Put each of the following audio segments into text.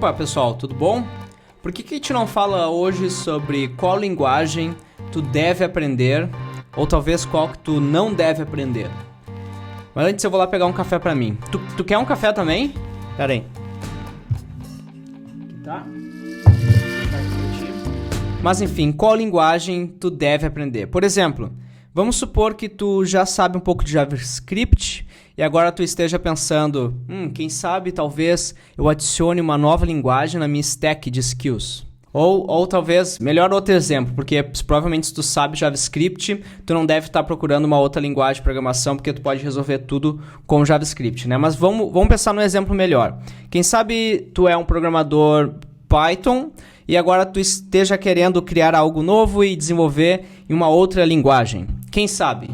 Opa, pessoal, tudo bom? Por que a gente não fala hoje sobre qual linguagem tu deve aprender ou talvez qual que tu não deve aprender? Mas antes eu vou lá pegar um café pra mim. Tu quer um café também? Pera aí. Tá? Mas enfim, qual linguagem tu deve aprender? Por exemplo, vamos supor que tu já sabe um pouco de JavaScript e agora tu esteja pensando, quem sabe talvez eu adicione uma nova linguagem na minha stack de skills. Ou talvez, melhor outro exemplo, porque provavelmente se tu sabe JavaScript, tu não deve estar procurando uma outra linguagem de programação, porque tu pode resolver tudo com JavaScript, né? Mas vamos pensar num exemplo melhor. Quem sabe tu é um programador Python e agora tu esteja querendo criar algo novo e desenvolver em uma outra linguagem. Quem sabe?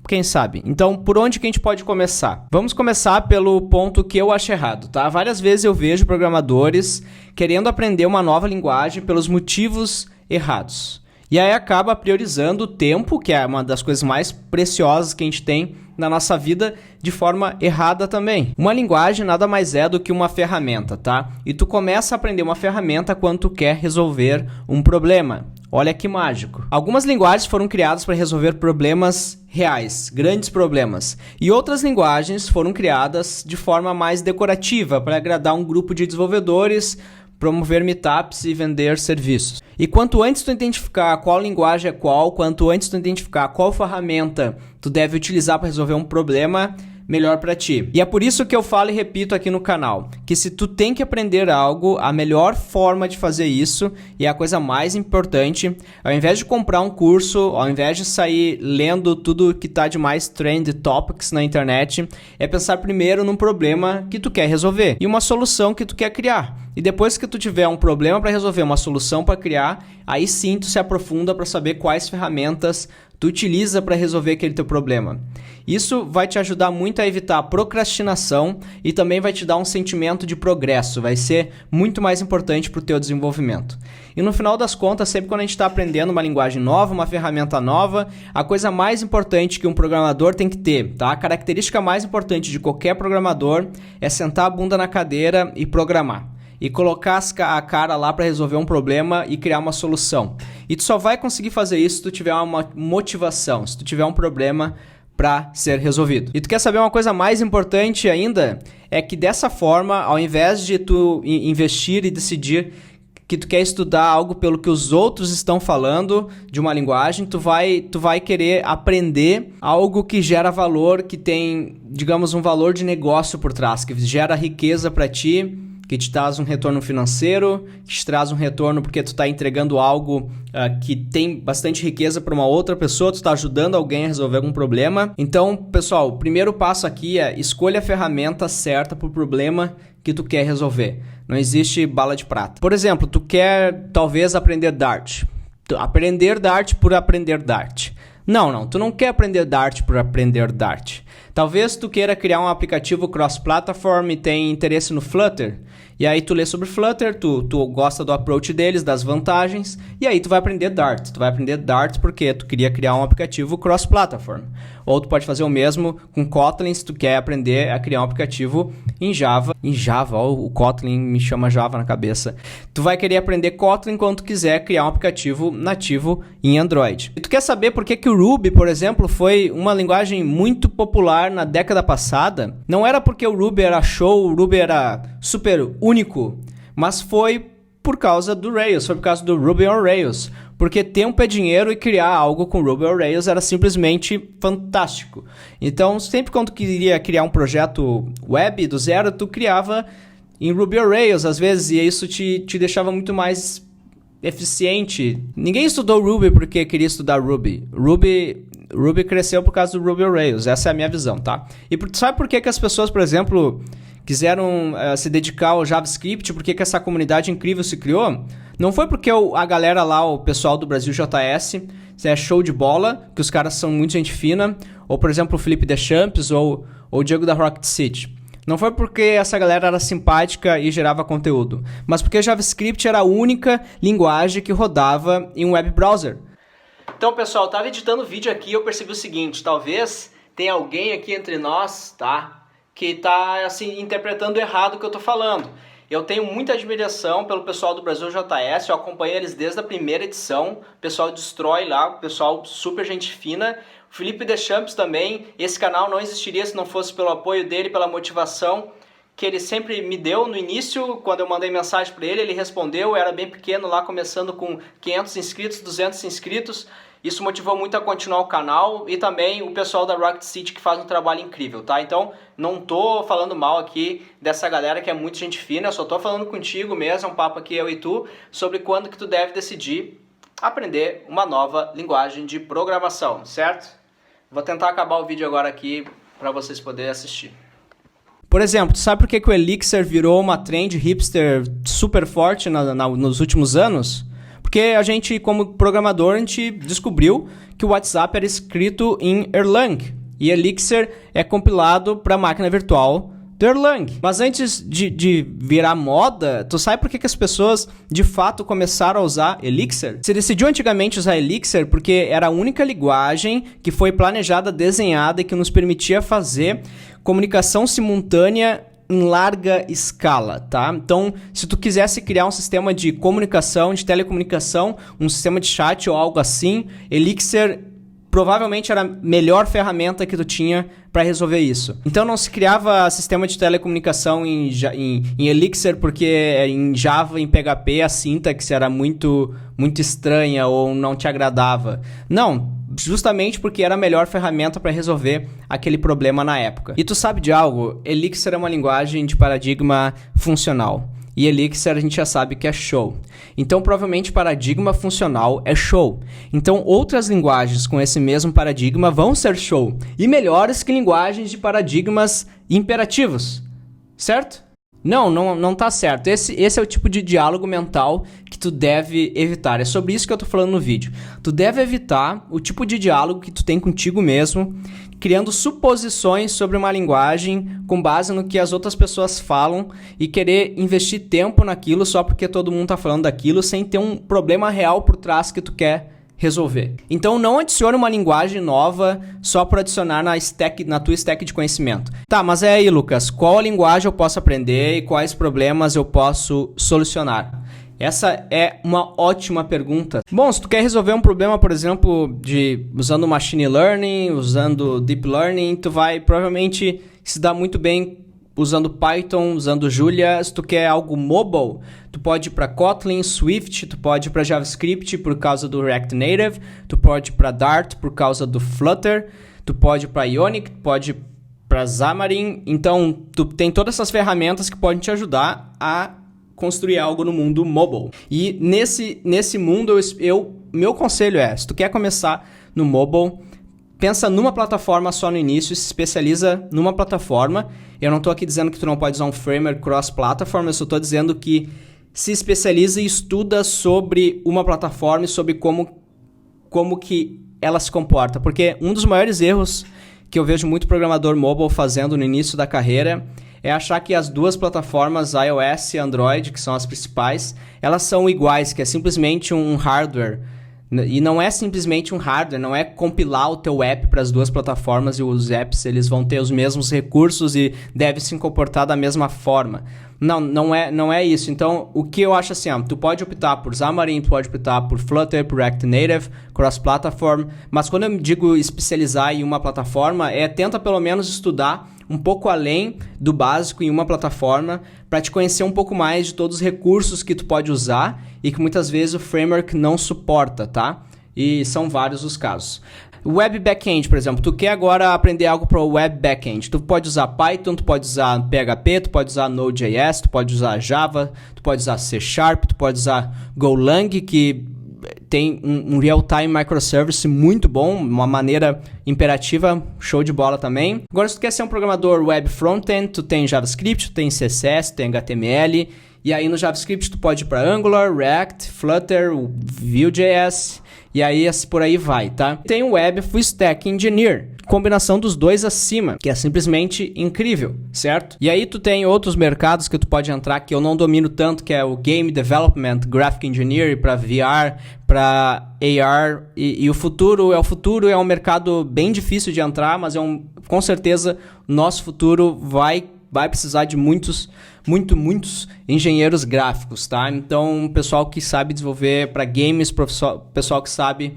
Quem sabe? Então, por onde que a gente pode começar? Vamos começar pelo ponto que eu acho errado, tá? Várias vezes eu vejo programadores querendo aprender uma nova linguagem pelos motivos errados. E aí acaba priorizando o tempo, que é uma das coisas mais preciosas que a gente tem na nossa vida, de forma errada também. Uma linguagem nada mais é do que uma ferramenta, tá? E tu começa a aprender uma ferramenta quando tu quer resolver um problema. Olha que mágico. Algumas linguagens foram criadas para resolver problemas reais, grandes problemas. E outras linguagens foram criadas de forma mais decorativa, para agradar um grupo de desenvolvedores, promover meetups e vender serviços. E quanto antes tu identificar qual linguagem é quanto antes tu identificar qual ferramenta tu deve utilizar para resolver um problema, melhor para ti. E é por isso que eu falo e repito aqui no canal, que se tu tem que aprender algo, a melhor forma de fazer isso, e é a coisa mais importante, ao invés de comprar um curso, ao invés de sair lendo tudo que tá de mais trend topics na internet, é pensar primeiro num problema que tu quer resolver e uma solução que tu quer criar. E depois que tu tiver um problema para resolver, uma solução para criar, aí sim tu se aprofunda para saber quais ferramentas tu utiliza para resolver aquele teu problema. Isso vai te ajudar muito a evitar a procrastinação e também vai te dar um sentimento de progresso, vai ser muito mais importante para o teu desenvolvimento. E no final das contas, sempre quando a gente está aprendendo uma linguagem nova, uma ferramenta nova, a coisa mais importante que um programador tem que ter, tá? A característica mais importante de qualquer programador é sentar a bunda na cadeira e programar. E colocar a cara lá para resolver um problema e criar uma solução. E tu só vai conseguir fazer isso se tu tiver uma motivação, se tu tiver um problema para ser resolvido. E tu quer saber uma coisa mais importante ainda? É que dessa forma, ao invés de tu investir e decidir que tu quer estudar algo pelo que os outros estão falando de uma linguagem, tu vai querer aprender algo que gera valor, que tem, digamos, um valor de negócio por trás, que gera riqueza para ti, que te traz um retorno financeiro, que te traz um retorno porque tu está entregando algo que tem bastante riqueza para uma outra pessoa, tu está ajudando alguém a resolver algum problema. Então, pessoal, o primeiro passo aqui é escolha a ferramenta certa para o problema que tu quer resolver. Não existe bala de prata. Por exemplo, tu quer talvez aprender Dart. Aprender Dart por aprender Dart. Não, tu não quer aprender Dart por aprender Dart. Talvez tu queira criar um aplicativo cross-platform e tem interesse no Flutter. E aí tu lê sobre Flutter, tu gosta do approach deles, das vantagens, e aí tu vai aprender Dart. Tu vai aprender Dart porque tu queria criar um aplicativo cross-platform. Ou tu pode fazer o mesmo com Kotlin se tu quer aprender a criar um aplicativo em Java. Em Java, o Kotlin me chama Java na cabeça. Tu vai querer aprender Kotlin quando tu quiser criar um aplicativo nativo em Android. E tu quer saber por que o Ruby, por exemplo, foi uma linguagem muito popular na década passada? Não era porque o Ruby era show, o Ruby era super único, mas foi por causa do Rails, foi por causa do Ruby on Rails. Porque tempo é dinheiro e criar algo com Ruby on Rails era simplesmente fantástico. Então, sempre quando tu queria criar um projeto web do zero, tu criava em Ruby on Rails, às vezes, e isso te deixava muito mais eficiente. Ninguém estudou Ruby porque queria estudar Ruby. Ruby cresceu por causa do Ruby on Rails, essa é a minha visão, tá? E sabe por que as pessoas, por exemplo, quiseram se dedicar ao JavaScript, por que essa comunidade incrível se criou? Não foi porque a galera lá, o pessoal do Brasil JS, é show de bola, que os caras são muito gente fina, ou por exemplo o Felipe Deschamps ou o Diego da Rocket City. Não foi porque essa galera era simpática e gerava conteúdo, mas porque JavaScript era a única linguagem que rodava em um web browser. Então, pessoal, eu estava editando o vídeo aqui e eu percebi o seguinte, talvez tenha alguém aqui entre nós, tá, que está assim, interpretando errado o que eu estou falando. Eu tenho muita admiração pelo pessoal do Brasil JS, eu acompanho eles desde a primeira edição, o pessoal destrói lá, o pessoal super gente fina. O Felipe Deschamps também, esse canal não existiria se não fosse pelo apoio dele, pela motivação que ele sempre me deu no início. Quando eu mandei mensagem para ele, ele respondeu. Eu era bem pequeno lá, começando com 500 inscritos, 200 inscritos. Isso motivou muito a continuar o canal, e também o pessoal da Rocket City, que faz um trabalho incrível, tá? Então, não tô falando mal aqui dessa galera que é muito gente fina, eu só tô falando contigo mesmo, é um papo aqui eu e tu, sobre quando que tu deve decidir aprender uma nova linguagem de programação, certo? Vou tentar acabar o vídeo agora aqui para vocês poderem assistir. Por exemplo, tu sabe por que o Elixir virou uma trend hipster super forte nos últimos anos? Porque a gente, como programador, a gente descobriu que o WhatsApp era escrito em Erlang. E Elixir é compilado para a máquina virtual do Erlang. Mas antes de virar moda, tu sabe por que as pessoas de fato começaram a usar Elixir? Se decidiu antigamente usar Elixir porque era a única linguagem que foi planejada, desenhada e que nos permitia fazer comunicação simultânea em larga escala, tá? Então, se tu quisesse criar um sistema de comunicação, de telecomunicação, um sistema de chat ou algo assim, Elixir provavelmente era a melhor ferramenta que tu tinha para resolver isso. Então não se criava sistema de telecomunicação em Elixir porque em Java, em PHP, a sintaxe era muito estranha ou não te agradava. Não, justamente porque era a melhor ferramenta para resolver aquele problema na época. E tu sabe de algo? Elixir é uma linguagem de paradigma funcional. E Elixir a gente já sabe que é show. Então, provavelmente, paradigma funcional é show. Então, outras linguagens com esse mesmo paradigma vão ser show. E melhores que linguagens de paradigmas imperativos. Certo? Não tá certo. Esse é o tipo de diálogo mental que tu deve evitar. É sobre isso que eu tô falando no vídeo. Tu deve evitar o tipo de diálogo que tu tem contigo mesmo, criando suposições sobre uma linguagem com base no que as outras pessoas falam e querer investir tempo naquilo só porque todo mundo tá falando daquilo sem ter um problema real por trás que tu quer resolver. Então não adicione uma linguagem nova só por adicionar na tua stack de conhecimento. Tá, mas é aí, Lucas, qual linguagem eu posso aprender e quais problemas eu posso solucionar? Essa é uma ótima pergunta. Bom, se tu quer resolver um problema, por exemplo, usando machine learning, usando deep learning, tu vai provavelmente se dar muito bem usando Python, usando Julia. Se tu quer algo mobile, tu pode ir para Kotlin, Swift, tu pode ir para JavaScript por causa do React Native, tu pode ir para Dart por causa do Flutter, tu pode ir para Ionic, tu pode ir para Xamarin. Então, tu tem todas essas ferramentas que podem te ajudar a construir algo no mundo mobile. E nesse mundo, meu conselho é, se tu quer começar no mobile, pensa numa plataforma só no início, se especializa numa plataforma. Eu não estou aqui dizendo que tu não pode usar um framework cross-platform, eu só estou dizendo que se especializa e estuda sobre uma plataforma e sobre como que ela se comporta. Porque um dos maiores erros que eu vejo muito programador mobile fazendo no início da carreira é achar que as duas plataformas, iOS e Android, que são as principais, elas são iguais, que é simplesmente um hardware. E não é simplesmente um hardware, não é compilar o teu app para as duas plataformas e os apps eles vão ter os mesmos recursos e devem se comportar da mesma forma. Não é isso. Então, o que eu acho assim, tu pode optar por Xamarin, tu pode optar por Flutter, por React Native, cross-platform, mas quando eu digo especializar em uma plataforma, tenta pelo menos estudar um pouco além do básico em uma plataforma para te conhecer um pouco mais de todos os recursos que tu pode usar e que muitas vezes o framework não suporta, tá? E são vários os casos. Web Backend, por exemplo, tu quer agora aprender algo para o Web Backend, tu pode usar Python, tu pode usar PHP, tu pode usar Node.js, tu pode usar Java, tu pode usar C#, tu pode usar Golang, que tem um real-time microservice muito bom, uma maneira imperativa, show de bola também. Agora, se tu quer ser um programador web front-end, tu tem JavaScript, tu tem CSS, tu tem HTML, e aí no JavaScript tu pode ir para Angular, React, Flutter, Vue.js, e aí por aí vai, tá? Tem o Web Full Stack Engineer, combinação dos dois acima, que é simplesmente incrível, certo? E aí tu tem outros mercados que tu pode entrar que eu não domino tanto, que é o Game Development, Graphic Engineer, para VR, para AR, e o futuro é um mercado bem difícil de entrar, mas com certeza nosso futuro vai precisar de muitos muitos engenheiros gráficos, tá? Então, pessoal que sabe desenvolver para games, pessoal que sabe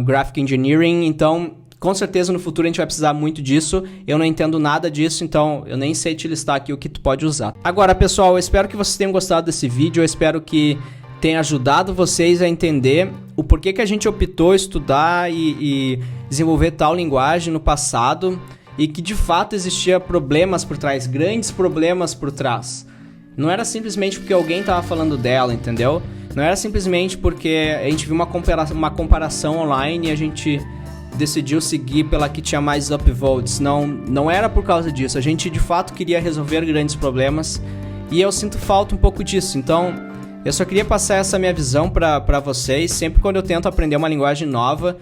graphic engineering, então com certeza no futuro a gente vai precisar muito disso. Eu não entendo nada disso, então eu nem sei te listar aqui o que tu pode usar. Agora, pessoal, eu espero que vocês tenham gostado desse vídeo, eu espero que tenha ajudado vocês a entender o porquê que a gente optou estudar e desenvolver tal linguagem no passado e que de fato existia problemas por trás, grandes problemas por trás. Não era simplesmente porque alguém estava falando dela, entendeu? Não era simplesmente porque a gente viu uma comparação online e a gente decidiu seguir pela que tinha mais upvotes. Não era por causa disso. A gente de fato queria resolver grandes problemas e eu sinto falta um pouco disso. Então, eu só queria passar essa minha visão para vocês. Sempre quando eu tento aprender uma linguagem nova,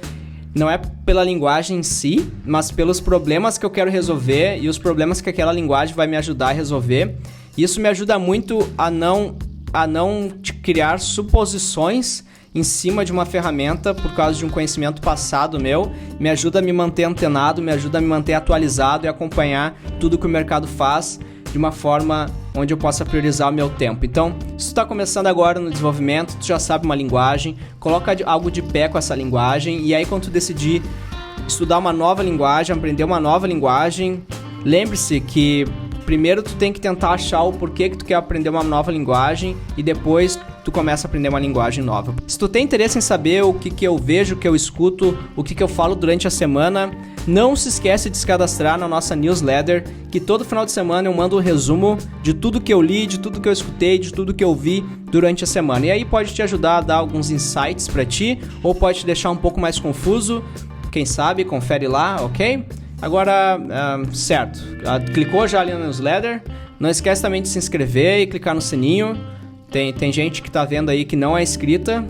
não é pela linguagem em si, mas pelos problemas que eu quero resolver e os problemas que aquela linguagem vai me ajudar a resolver. Isso me ajuda muito a não criar suposições em cima de uma ferramenta por causa de um conhecimento passado meu. Me ajuda a me manter antenado, me ajuda a me manter atualizado e acompanhar tudo que o mercado faz de uma forma onde eu possa priorizar o meu tempo. Então, se tu está começando agora no desenvolvimento, tu já sabe uma linguagem, coloca algo de pé com essa linguagem e aí quando tu decidir estudar uma nova linguagem, aprender uma nova linguagem, lembre-se que primeiro tu tem que tentar achar o porquê que tu quer aprender uma nova linguagem e depois tu começa a aprender uma linguagem nova. Se tu tem interesse em saber o que eu vejo, o que eu escuto, o que eu falo durante a semana, não se esquece de se cadastrar na nossa newsletter, que todo final de semana eu mando um resumo de tudo que eu li, de tudo que eu escutei, de tudo que eu vi durante a semana. E aí pode te ajudar a dar alguns insights para ti, ou pode te deixar um pouco mais confuso. Quem sabe, confere lá, ok? Agora, certo, clicou já ali na newsletter, não esquece também de se inscrever e clicar no sininho. Tem gente que tá vendo aí que não é inscrita,